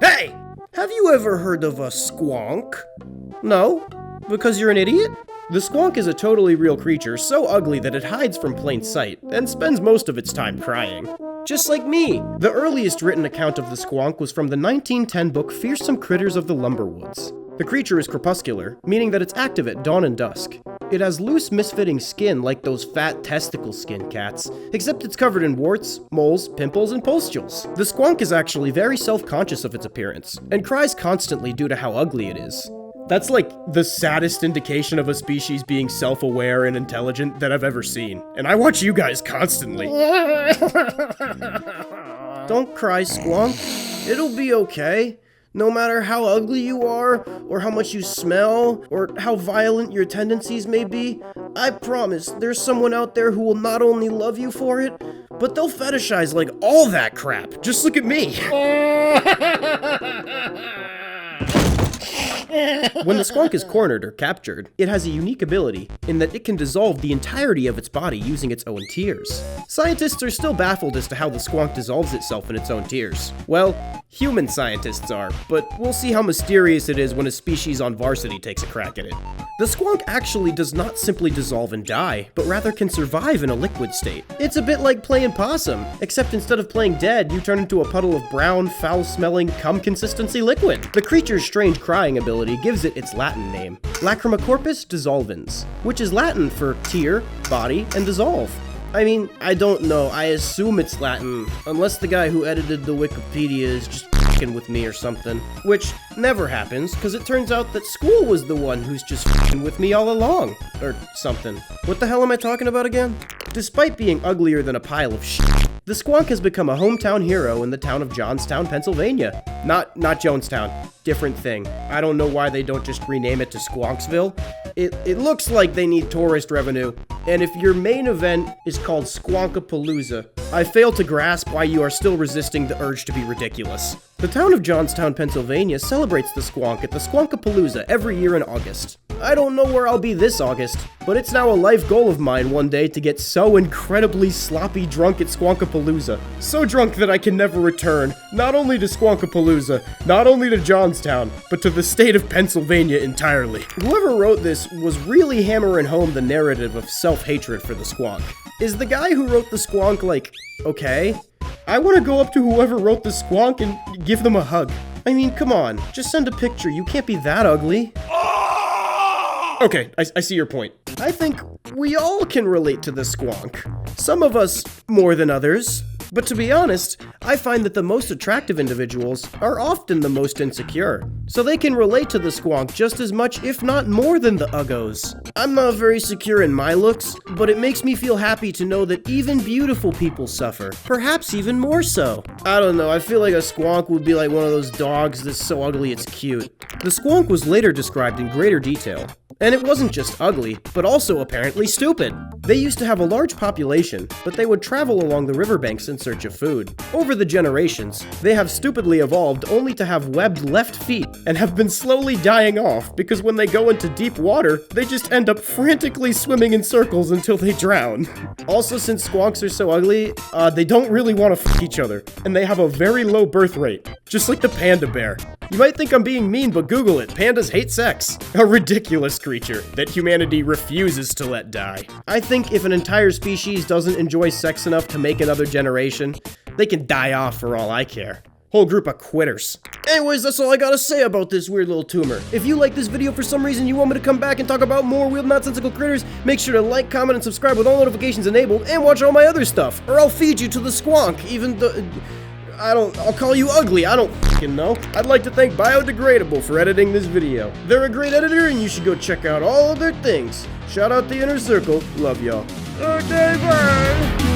Hey! Have you ever heard of a squonk? No? Because you're an idiot? The squonk is a totally real creature, so ugly that it hides from plain sight, and spends most of its time crying. Just like me! The earliest written account of the squonk was from the 1910 book Fearsome Critters of the Lumberwoods. The creature is crepuscular, meaning that it's active at dawn and dusk. It has loose, misfitting skin like those fat testicle skin cats, except it's covered in warts, moles, pimples, and pustules. The squonk is actually very self-conscious of its appearance, and cries constantly due to how ugly it is. That's like the saddest indication of a species being self-aware and intelligent that I've ever seen, and I watch you guys constantly. Don't cry, Squonk. It'll be okay. No matter how ugly you are, or how much you smell, or how violent your tendencies may be, I promise there's someone out there who will not only love you for it, but they'll fetishize like all that crap. Just look at me. When the squonk is cornered or captured, it has a unique ability in that it can dissolve the entirety of its body using its own tears. Scientists are still baffled as to how the squonk dissolves itself in its own tears. Well, human scientists are, but we'll see how mysterious it is when a species on varsity takes a crack at it. The squonk actually does not simply dissolve and die, but rather can survive in a liquid state. It's a bit like playing possum, except instead of playing dead, you turn into a puddle of brown, foul-smelling, cum-consistency liquid. The creature's strange crying ability gives it its Latin name, Lacrimacorpus dissolvens, which is Latin for tear, body, and dissolve. I mean, I don't know, I assume it's Latin, unless the guy who edited the Wikipedia is just f***ing with me or something. Which never happens, because it turns out that school was the one who's just f***ing with me all along. Or something. What the hell am I talking about again? Despite being uglier than a pile of shit, the squonk has become a hometown hero in the town of Johnstown, Pennsylvania. Not Jonestown. Different thing. I don't know why they don't just rename it to Squonksville. It looks like they need tourist revenue. And if your main event is called Squonkpalooza, I fail to grasp why you are still resisting the urge to be ridiculous. The town of Johnstown, Pennsylvania celebrates the squonk at the Squonkpalooza every year in August. I don't know where I'll be this August, but it's now a life goal of mine one day to get so incredibly sloppy drunk at Squonkpalooza. So drunk that I can never return, not only to Squonkpalooza, not only to Johnstown, but to the state of Pennsylvania entirely. Whoever wrote this was really hammering home the narrative of self-hatred for the squonk. Is the guy who wrote the squonk like, okay? I want to go up to whoever wrote the squonk and give them a hug. I mean, come on, just send a picture, you can't be that ugly. Okay, I see your point. I think we all can relate to the squonk. Some of us more than others. But to be honest, I find that the most attractive individuals are often the most insecure. So they can relate to the squonk just as much, if not more than the uggos. I'm not very secure in my looks, but it makes me feel happy to know that even beautiful people suffer. Perhaps even more so. I don't know, I feel like a squonk would be like one of those dogs that's so ugly it's cute. The squonk was later described in greater detail. And it wasn't just ugly, but also apparently stupid. They used to have a large population, but they would travel along the riverbanks in search of food. Over the generations, they have stupidly evolved only to have webbed left feet, and have been slowly dying off because when they go into deep water, they just end up frantically swimming in circles until they drown. Also, since squonks are so ugly, they don't really want to f*** each other, and they have a very low birth rate, just like the panda bear. You might think I'm being mean, but Google it. Pandas hate sex. A ridiculous creature that humanity refuses to let die. I think if an entire species doesn't enjoy sex enough to make another generation, they can die off for all I care. Whole group of quitters. Anyways, that's all I gotta say about this weird little tumor. If you like this video for some reason you want me to come back and talk about more weird nonsensical critters, make sure to like, comment, and subscribe with all notifications enabled, and watch all my other stuff, or I'll feed you to the squonk, even though... I'll call you ugly, I don't f***ing know. I'd like to thank Biodegradable for editing this video. They're a great editor and you should go check out all of their things. Shout out the Inner Circle, love y'all. Okay, bye!